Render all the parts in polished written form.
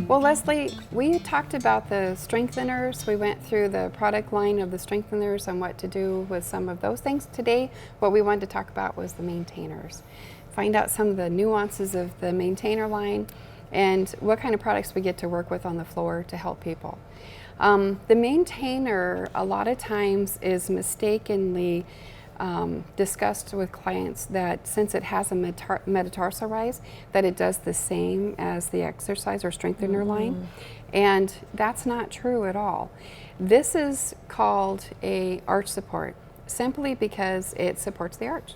Well, Leslie, we talked about the strengtheners. We went through the product line of the strengtheners and what to do with some of those things. Today, what we wanted to talk about was the maintainers. Find out some of the nuances of the maintainer line and what kind of products we get to work with on the floor to help people. The maintainer, a lot of times, is mistakenly discussed with clients that since it has a metatarsal rise, that it does the same as the exercise or strengthener line, and that's not true at all. This is called a arch support simply because it supports the arch.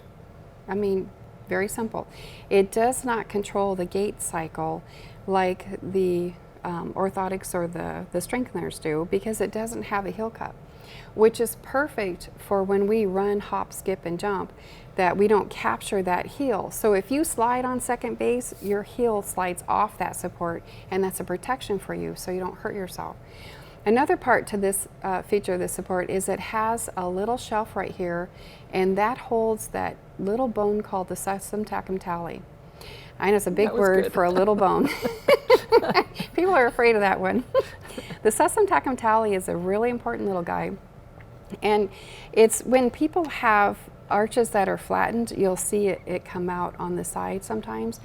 I mean, very simple. It does not control the gait cycle like the orthotics or the strengtheners do, because it doesn't have a heel cup, which is perfect for when we run, hop, skip, and jump, that we don't capture that heel. So if you slide on second base, your heel slides off that support, and that's a protection for you so you don't hurt yourself. Another part to this feature of this support is it has a little shelf right here, and that holds that little bone called the sussum tactum tali. I know it's a big word for a little bone. People are afraid of that one. The sussum tactum tali is a really important little guy. And it's when people have arches that are flattened, you'll see it come out on the side sometimes.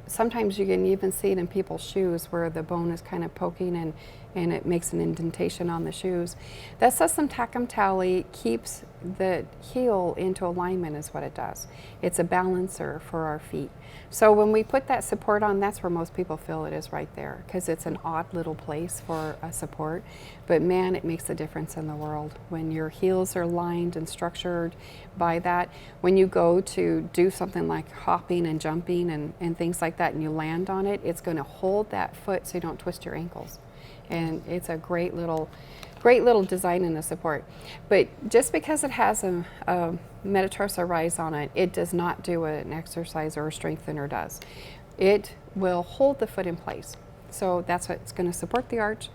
Sometimes you can even see it in people's shoes where the bone is kind of poking and it makes an indentation on the shoes. That sussum tactum tali keeps the heel into alignment is what it does. It's a balancer for our feet. So when we put that support on, that's where most people feel it is right there, because it's an odd little place for a support. But man, it makes a difference in the world when your heels are lined and structured by that. When you go to do something like hopping and jumping and things like that, and you land on it, it's going to hold that foot so you don't twist your ankles. And it's a great little design in the support. But just because it has a metatarsal rise on it, it does not do what an exercise or a strengthener does. It will hold the foot in place. So that's what it's going to support the arch,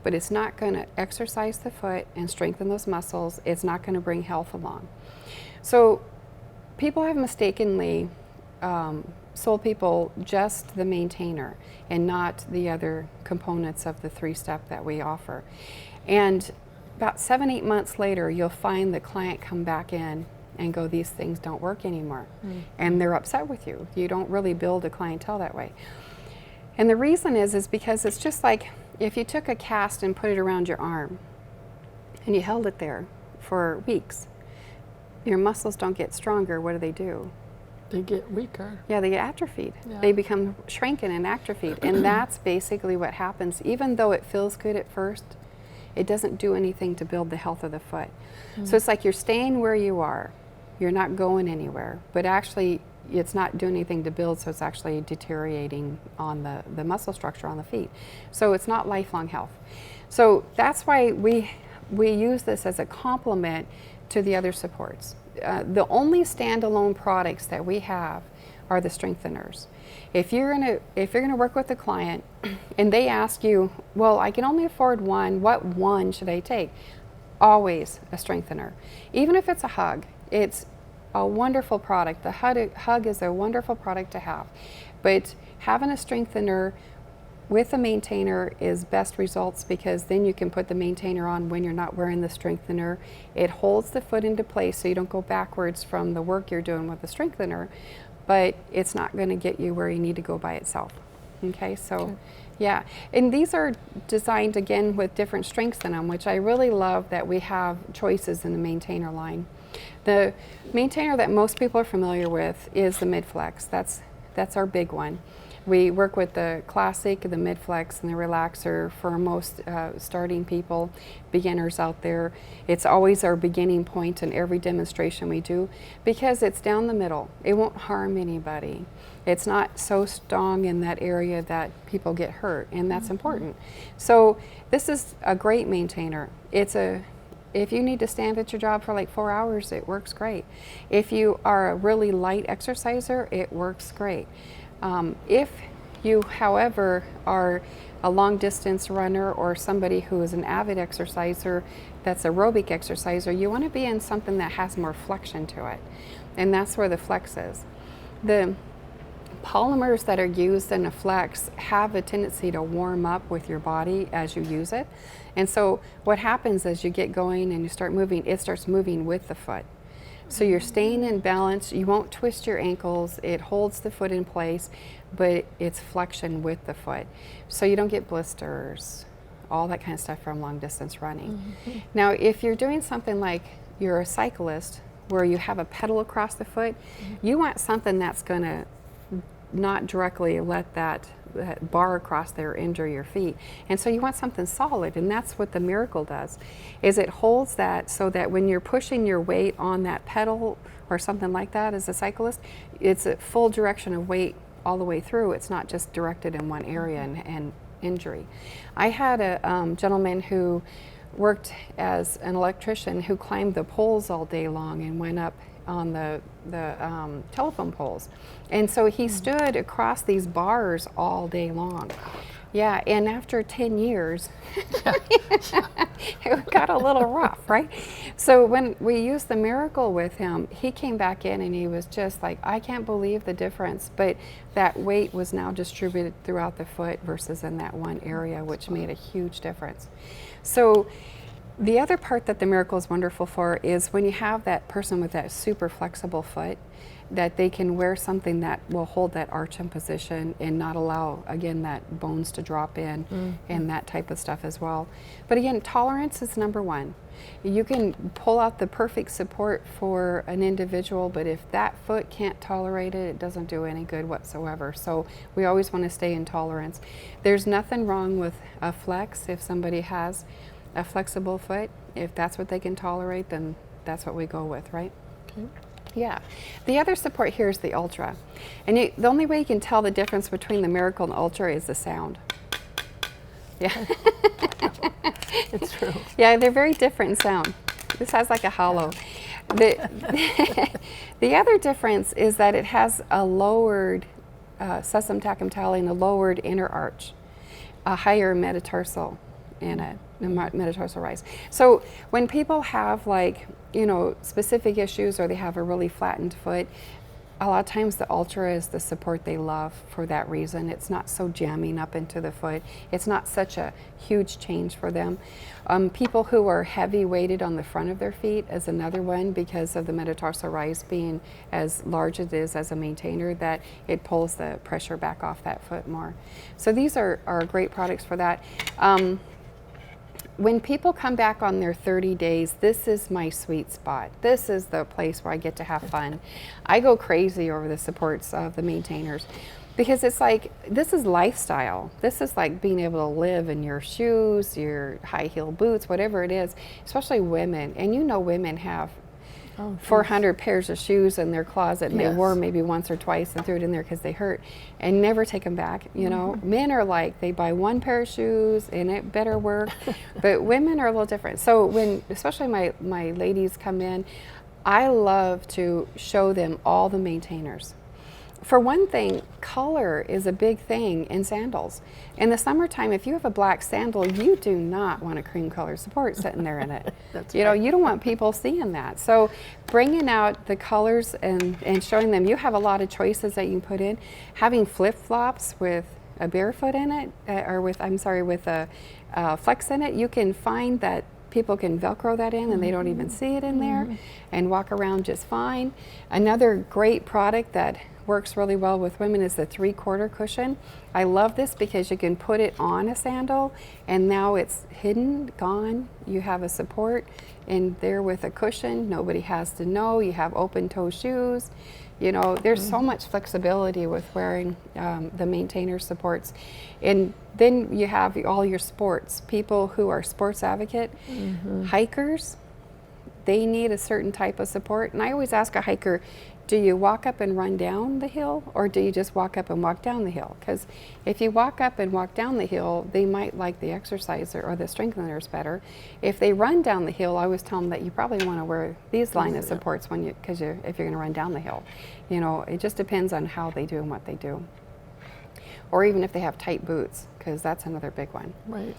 but it's not going to exercise the foot and strengthen those muscles. It's not going to bring health along. So people have mistakenly sold people just the maintainer and not the other components of the 3-step that we offer. And about 7-8 months later, you'll find the client come back in and go, these things don't work anymore. And they're upset with you. You don't really build a clientele that way. And the reason is because it's just like if you took a cast and put it around your arm and you held it there for weeks, your muscles don't get stronger. What do? They get weaker. Yeah, they get atrophied. Yeah. They become shrinking and atrophied. And that's basically what happens. Even though it feels good at first, it doesn't do anything to build the health of the foot. So it's like you're staying where you are. You're not going anywhere. But actually, it's not doing anything to build, so it's actually deteriorating on the muscle structure on the feet. So it's not lifelong health. So that's why we use this as a complement to the other supports. The only standalone products that we have are the strengtheners. If you're gonna work with a client and they ask you, well, I can only afford one, what one should I take? Always a strengthener. Even if it's a hug, it's a wonderful product. The hug is a wonderful product to have. But having a strengthener with a maintainer is best results, because then you can put the maintainer on when you're not wearing the strengthener. It holds the foot into place so you don't go backwards from the work you're doing with the strengthener, but it's not going to get you where you need to go by itself. Okay, so yeah, and these are designed again with different strengths in them, which I really love that we have choices in the maintainer line. The maintainer that most people are familiar with is the Mid-Flex. That's our big one. We work with the Classic, the Mid-Flex, and the Relaxer for most starting people, beginners out there. It's always our beginning point in every demonstration we do, because it's down the middle. It won't harm anybody. It's not so strong in that area that people get hurt, and that's important. So this is a great maintainer. If you need to stand at your job for like 4 hours, it works great. If you are a really light exerciser, it works great. If you, however, are a long distance runner or somebody who is an avid exerciser that's aerobic exerciser, you want to be in something that has more flexion to it. And that's where the Flex is. The polymers that are used in a flex have a tendency to warm up with your body as you use it. And so what happens as you get going and you start moving, it starts moving with the foot. So you're staying in balance, you won't twist your ankles, it holds the foot in place, but it's flexion with the foot. So you don't get blisters, all that kind of stuff from long distance running. Now, if you're doing something like you're a cyclist where you have a pedal across the foot, you want something that's gonna not directly let that bar across there injure your feet. And so you want something solid, and that's what the Miracle does, is it holds that so that when you're pushing your weight on that pedal or something like that as a cyclist, it's a full direction of weight all the way through. It's not just directed in one area and injury. I had a gentleman who worked as an electrician who climbed the poles all day long and went up on the telephone poles. And so he stood across these bars all day long. Yeah, and after 10 years, it got a little rough, right? So when we used the Miracle with him, he came back in and he was just like, I can't believe the difference, but that weight was now distributed throughout the foot versus in that one area, which made a huge difference. So the other part that the Miracle is wonderful for is when you have that person with that super flexible foot, that they can wear something that will hold that arch in position and not allow, again, that bones to drop in and that type of stuff as well. But again, tolerance is number one. You can pull out the perfect support for an individual, but if that foot can't tolerate it, it doesn't do any good whatsoever. So we always want to stay in tolerance. There's nothing wrong with a flex if somebody has a flexible foot. If that's what they can tolerate, then that's what we go with, right? Okay. Yeah. The other support here is the Ultra. And the only way you can tell the difference between the Miracle and Ultra is the sound. Yeah. It's true. Yeah, they're very different in sound. This has like a hollow. The other difference is that it has a lowered sussum tacum tali and a lowered inner arch, a higher metatarsal and a metatarsal rise. So when people have, like, you know, specific issues or they have a really flattened foot, a lot of times the Ultra is the support they love for that reason. It's not so jamming up into the foot. It's not such a huge change for them. People who are heavy weighted on the front of their feet is another one, because of the metatarsal rise being as large as it is as a maintainer, that it pulls the pressure back off that foot more. So these are great products for that. When people come back on their 30 days, this is my sweet spot. This is the place where I get to have fun. I go crazy over the supports of the maintainers, because it's like, this is lifestyle. This is like being able to live in your shoes, your high heel boots, whatever it is, especially women. And you know, women have 400 pairs of shoes in their closet, and they wore maybe once or twice and threw it in there because they hurt and never take them back. You know, men are like, they buy one pair of shoes and it better work, but women are a little different. So when, especially my ladies come in, I love to show them all the maintainers. For one thing, color is a big thing in sandals. In the summertime, if you have a black sandal, you do not want a cream color support sitting there in it. You know, you don't want people seeing that. So bringing out the colors and showing them, you have a lot of choices that you can put in. Having flip-flops with a barefoot in it, or with a flex in it, you can find that people can Velcro that in and they don't even see it in there and walk around just fine. Another great product that works really well with women is the 3/4 cushion. I love this because you can put it on a sandal and now it's hidden, gone. You have a support in there with a cushion. Nobody has to know. You have open toe shoes. You know, there's so much flexibility with wearing the maintainer supports. And then you have all your sports. People who are sports advocate, hikers, they need a certain type of support. And I always ask a hiker, do you walk up and run down the hill, or do you just walk up and walk down the hill? Because if you walk up and walk down the hill, they might like the exercise or the strengtheners better. If they run down the hill, I always tell them that you probably want to wear these line of supports when if you're going to run down the hill. You know, it just depends on how they do and what they do. Or even if they have tight boots, because that's another big one. Right.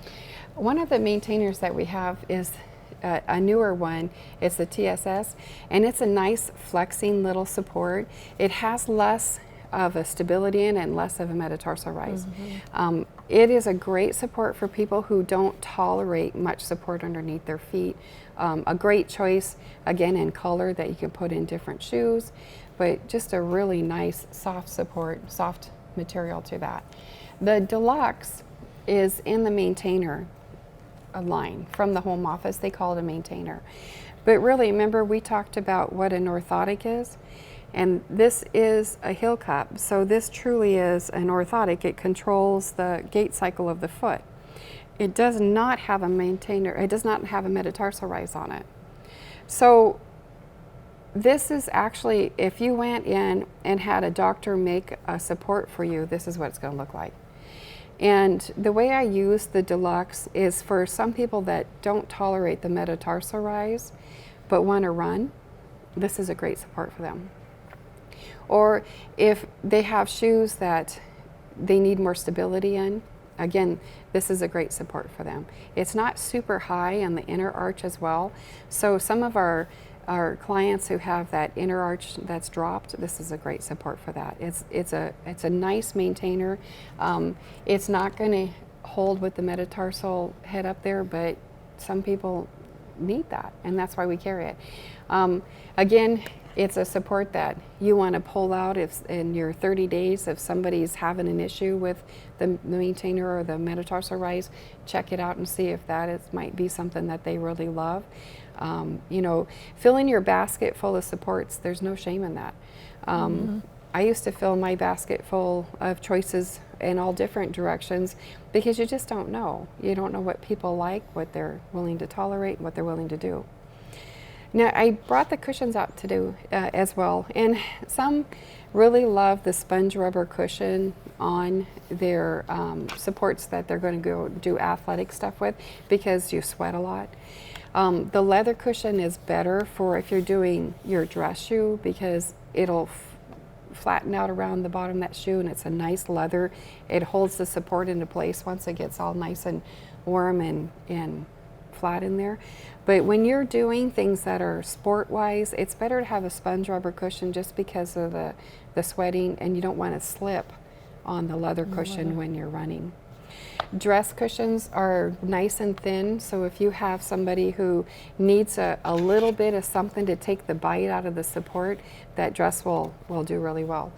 One of the maintainers that we have is a newer one. It's the TSS, and it's a nice flexing little support. It has less of a stability in and less of a metatarsal rise. It is a great support for people who don't tolerate much support underneath their feet. A great choice, again, in color that you can put in different shoes, but just a really nice soft support, soft material to that. The Deluxe is in the Maintainer line from the home office. They call it a Maintainer. But really, remember we talked about what an orthotic is? And this is a heel cup. So this truly is an orthotic. It controls the gait cycle of the foot. It does not have a Maintainer, it does not have a metatarsal rise on it. So this is actually, if you went in and had a doctor make a support for you, this is what it's going to look like. And the way I use the Deluxe is for some people that don't tolerate the metatarsal rise but want to run, this is a great support for them. Or if they have shoes that they need more stability in, again, this is a great support for them. It's not super high on the inner arch as well, so some of our clients who have that inner arch that's dropped, this is a great support for that. It's a nice maintainer. It's not going to hold with the metatarsal head up there, but some people need that, and that's why we carry it. Again, it's a support that you want to pull out if in your 30 days if somebody's having an issue with the maintainer or the metatarsal rise, check it out and see if that might be something that they really love. You know, filling your basket full of supports, there's no shame in that. I used to fill my basket full of choices in all different directions because you just don't know. You don't know what people like, what they're willing to tolerate, what they're willing to do. Now, I brought the cushions out to do as well, and some really love the sponge rubber cushion on their supports that they're going to go do athletic stuff with because you sweat a lot. The leather cushion is better for if you're doing your dress shoe because it'll flatten out around the bottom of that shoe, and it's a nice leather. It holds the support into place once it gets all nice and warm and flat in there. But when you're doing things that are sport-wise, it's better to have a sponge rubber cushion just because of the sweating, and you don't want to slip on the leather cushion when you're running. Dress cushions are nice and thin, so if you have somebody who needs a little bit of something to take the bite out of the support, that dress will do really well.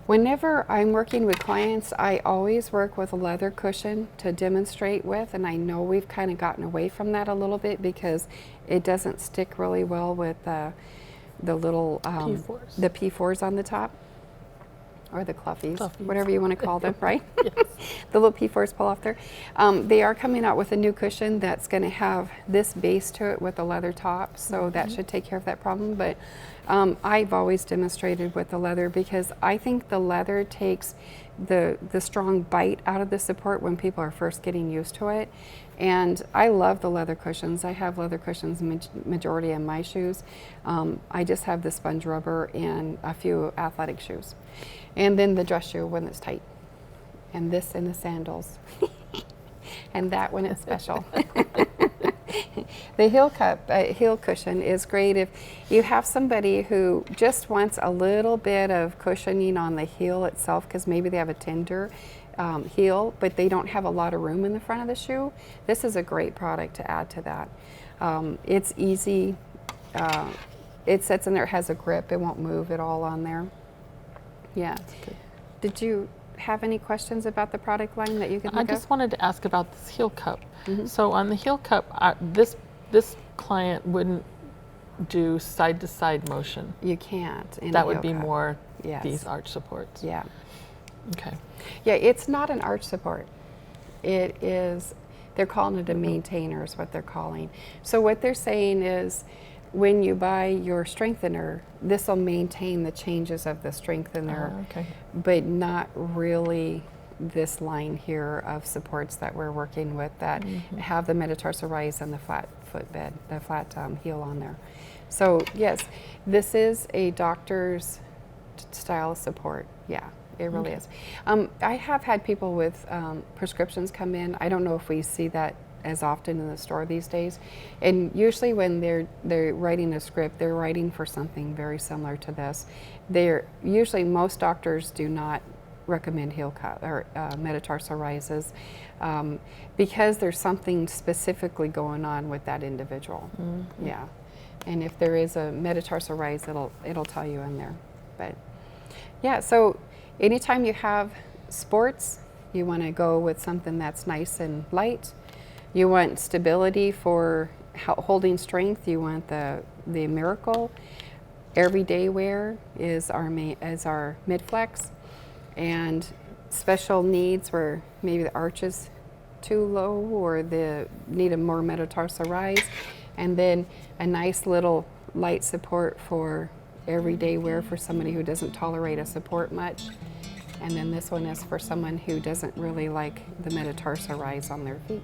Whenever I'm working with clients, I always work with a leather cushion to demonstrate with, and I know we've kind of gotten away from that a little bit because it doesn't stick really well with the little P4s. the P4s on the top. Or the cluffies, Cluffies. whatever you want to call them, right? Yes. The little P4s pull off there. They are coming out with a new cushion that's going to have this base to it with a leather top, so that should take care of that problem. But I've always demonstrated with the leather because I think the leather takes the strong bite out of the support when people are first getting used to it. And I love the leather cushions. I have leather cushions majority in my shoes. I just have the sponge rubber and a few athletic shoes. And then the dress shoe when it's tight. And this in the sandals. And that when it's special. The heel cushion is great if you have somebody who just wants a little bit of cushioning on the heel itself because maybe they have a tender heel, but they don't have a lot of room in the front of the shoe. This is a great product to add to that. It's easy. It sits in there, it has a grip. It won't move at all on there. Yeah. Did you have any questions about the product line that you can think I just of? wanted to ask about this heel cup. So on the heel cup, this client wouldn't do side-to-side motion. You can't. In a That would heel be cup. more Yes. these arch supports. Yeah. Okay. Yeah, it's not an arch support. It is, they're calling it a maintainer is what they're calling. So what they're saying is when you buy your strengthener, this will maintain the changes of the strengthener, Okay. but not really this line here of supports that we're working with that have the metatarsal rise and the flat footbed, the flat heel on there. So yes, this is a doctor's style support. Yeah, it really is. I have had people with prescriptions come in. I don't know if we see that as often in the store these days. And usually when they're writing a script, they're writing for something very similar to this. They're usually, most doctors do not recommend heel cup or metatarsal rises because there's something specifically going on with that individual. Mm-hmm. Yeah, and if there is a metatarsal rise, it'll tell you in there. But yeah, so anytime you have sports, you want to go with something that's nice and light. You want stability for holding strength. You want the Miracle. Everyday wear is our mid-flex. And special needs where maybe the arch is too low or the need a more metatarsal rise. And then a nice little light support for everyday wear for somebody who doesn't tolerate a support much. And then this one is for someone who doesn't really like the metatarsal rise on their feet.